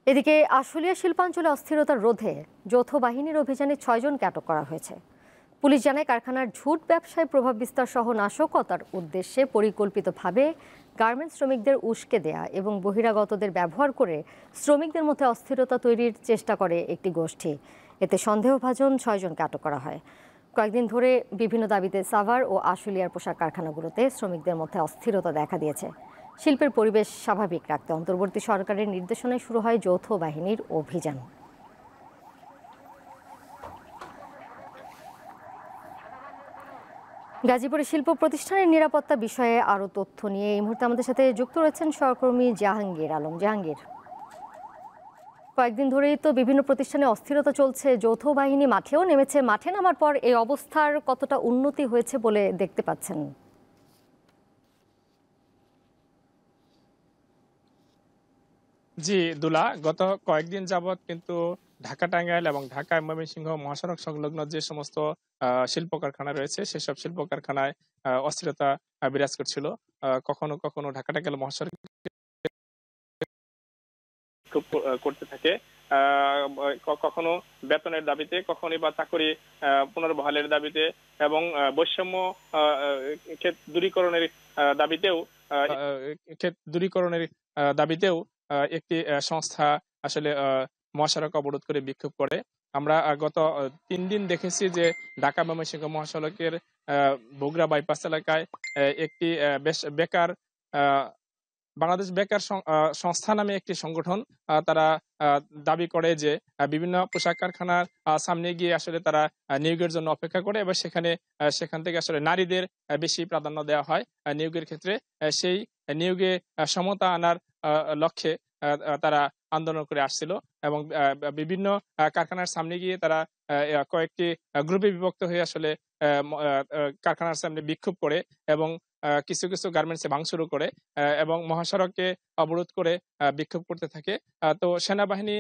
এদিকে আশুলিয়া শিল্পাঞ্চলে অস্থিরতা রোধে যৌথ বাহিনীর অভিযানে ৬ জনকে আটক করা হয়েছে। পুলিশ জানায় কারখানার ঝুট ব্যবসায় প্রভাব বিস্তার সহ নাশকতার উদ্দেশ্যে পরিকল্পিতভাবে গার্মেন্টস শ্রমিকদের উস্কে দেয়া এবং বহিরাগতদের ব্যবহার করে শ্রমিকদের মধ্যে অস্থিরতা তৈরির চেষ্টা করে একটি গোষ্ঠী। এতে সন্দেহভাজন ৬ জনকে আটক করা হয়। কয়েকদিন ধরে বিভিন্ন দাবিতে সাভার ও আশুলিয়ার পোশাক কারখানাগুলোতে শ্রমিকদের মধ্যে অস্থিরতা দেখা দিয়েছে। শিল্পের পরিবেশ স্বাভাবিক রাখতে অন্তর্বর্তী সরকারের নির্দেশনায় শুরু হয় যৌথ বাহিনীর অভিযান। গাজীপুরে শিল্প প্রতিষ্ঠানের নিরাপত্তা বিষয়ে আরও তথ্য নিয়ে এই মুহূর্তে আমাদের সাথে যুক্ত রয়েছেন সহকর্মী জাহাঙ্গীর আলম। জাহাঙ্গীর, কয়েকদিন ধরেই তো বিভিন্ন প্রতিষ্ঠানে অস্থিরতা চলছে, যৌথ বাহিনী মাঠেও নেমেছে। মাঠে নামার পর এই অবস্থার কতটা উন্নতি হয়েছে বলে দেখতে পাচ্ছেন? জি দুলা, গত কয়েকদিন যাবৎ কিন্তু ঢাকা টাঙ্গাইল এবং ঢাকা ময়মনসিংহ মহাসড়ক সংলগ্ন যে সমস্ত শিল্প কারখানা রয়েছে সেসব শিল্প কারখানায় অস্থিরতা বিরাজ করছিল। কখনো কখনো ঢাকা টাঙ্গাইল মহাসড়ক খুব করতে থাকে, কখনো বেতনের দাবিতে, কখনো বা চাকরি পুনর্বহালের দাবিতে এবং বৈষম্য দূরীকরণের দাবিতেও দাবিতেও একটি সংস্থা আসলে মহাসড়ক অবরোধ করে বিক্ষোভ করে। আমরা গত ৩ দিন দেখেছি যে ঢাকা ময়মনসিংহ মহাসড়কের বগুড়া বাইপাস এলাকায় একটি বেকার বাংলাদেশ বেকার সংস্থা নামে একটি সংগঠন, তারা দাবি করে যে বিভিন্ন পোশাক কারখানার সামনে গিয়ে আসলে তারা নিয়োগের জন্য অপেক্ষা করে এবং সেখান থেকে আসলে নারীদের বেশি প্রাধান্য দেওয়া হয় নিয়োগের ক্ষেত্রে। সেই নিয়োগে সমতা আনার লক্ষ্যে তারা আন্দোলন করে আসছিল এবং বিভিন্ন কারখানার সামনে গিয়ে তারা কয়েকটি গ্রুপে বিভক্ত হয়ে আসলে কারখানার সামনে বিক্ষোভ করে এবং কিছু কিছু গার্মেন্টসে ভাঙচুর করে এবং মহাসড়ককে অবরোধ করে বিক্ষোভ করতে থাকে। তো সেনাবাহিনী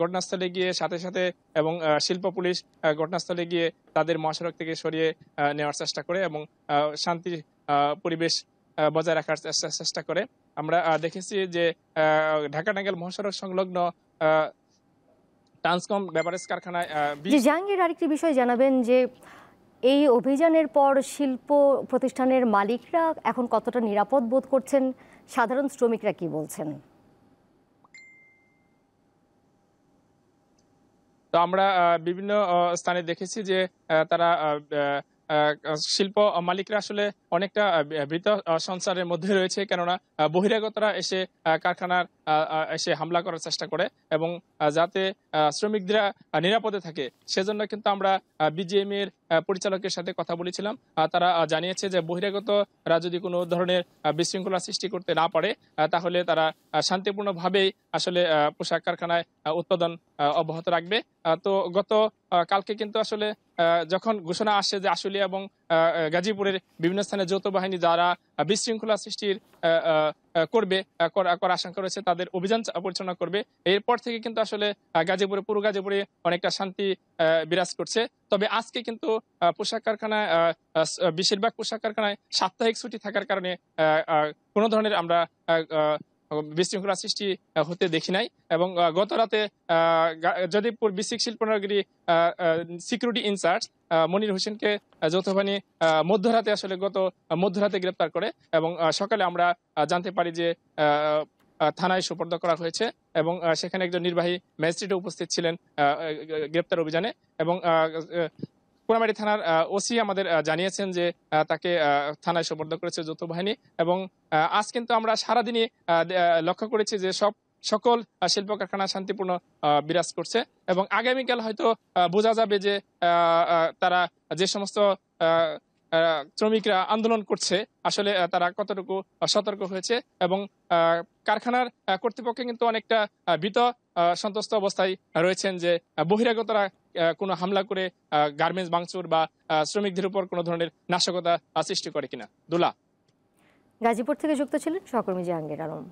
ঘটনাস্থলে গিয়ে সাথে সাথে এবং শিল্প পুলিশ ঘটনাস্থলে গিয়ে তাদের মহাসড়ক থেকে সরিয়ে নেওয়ার চেষ্টা করে এবং শান্তি পরিবেশ বজায় রাখার চেষ্টা করে। আমরা দেখেছি যে ঢাকা টাঙ্গাইল মহাসড়ক সংলগ্ন ট্রান্সকম বেভারেজ কারখানায় জাহাঙ্গীর, আরেকটি বিষয় জানাবেন যে এই অভিযানের পর শিল্প প্রতিষ্ঠানের মালিকরা এখন কতটা নিরাপদ বোধ করছেন, সাধারণ শ্রমিকরা কি বলছেন? তো আমরা বিভিন্ন স্থানে দেখেছি যে তারা শিল্প মালিকরা আসলে অনেকটা ভীত সঞ্চারের মধ্যে রয়েছে, কেননা বহিরাগতরা এসে কারখানার এসে হামলা করার চেষ্টা করে এবং যাতে শ্রমিকরা নিরাপদে থাকে সেজন্য কিন্তু আমরা বিজিএম এর পরিচালকের সাথে কথা বলেছিলাম। তারা জানিয়েছে যে বহিরাগতরা যদি কোনো ধরনের বিশৃঙ্খলা সৃষ্টি করতে না পারে তাহলে তারা শান্তিপূর্ণভাবেই আসলে পোশাক কারখানায় উৎপাদন অব্যাহত রাখবে। তো গত কালকে কিন্তু আসলে যখন ঘোষণা আসছে যে আশুলিয়া এবং গাজীপুরের বিভিন্ন স্থানে যৌথ বাহিনী যারা বিশৃঙ্খলা সৃষ্টির করার আশঙ্কা রয়েছে তাদের অভিযান পরিচালনা করবে, এরপর থেকে কিন্তু আসলে পুরো গাজীপুরে অনেকটা শান্তি বিরাজ করছে। তবে আজকে কিন্তু পোশাক কারখানায় বেশিরভাগ পোশাক কারখানায় সাপ্তাহিক ছুটি থাকার কারণে কোনো ধরনের আমরা বিশৃঙ্খলা সৃষ্টি হতে দেখি নাই এবং গত রাতে যদিপুর বিসিক শিল্পনগরী সিকিউরিটি ইনচার্জ মনির হোসেনকে যৌথ বাহিনী মধ্যরাতে গ্রেপ্তার করে এবং সকালে আমরা জানতে পারি যে থানায় সোপর্দ করা হয়েছে এবং সেখানে একজন নির্বাহী ম্যাজিস্ট্রেটও উপস্থিত ছিলেন গ্রেপ্তার অভিযানে এবং কোনাবাড়ী থানার ওসি আমাদের জানিয়েছেন যে তাকে থানায় সোপর্দ করেছে যৌথ বাহিনী এবং আজ কিন্তু আমরা সারাদিনই লক্ষ্য করেছি যে সকল শিল্প কারখানা শান্তিপূর্ণ বিরাজ করছে এবং আগামীকাল হয়তো বোঝা যাবে যে তারা যে সমস্ত শ্রমিকরা আন্দোলন করছে আসলে তারা কতটুকু সতর্ক হয়েছে এবং কারখানার কর্তৃপক্ষ কিন্তু অনেকটা ভীত সন্ত্রস্ত অবস্থায় রয়েছেন যে বহিরাগতরা কোনো হামলা করে গার্মেন্টস ভাঙচুর বা শ্রমিকদের উপর কোনো ধরনের নাশকতা সৃষ্টি করে কিনা। দুলা, গাজীপুর থেকে যুক্ত ছিলেন সহকর্মী জাহাঙ্গীর আলম।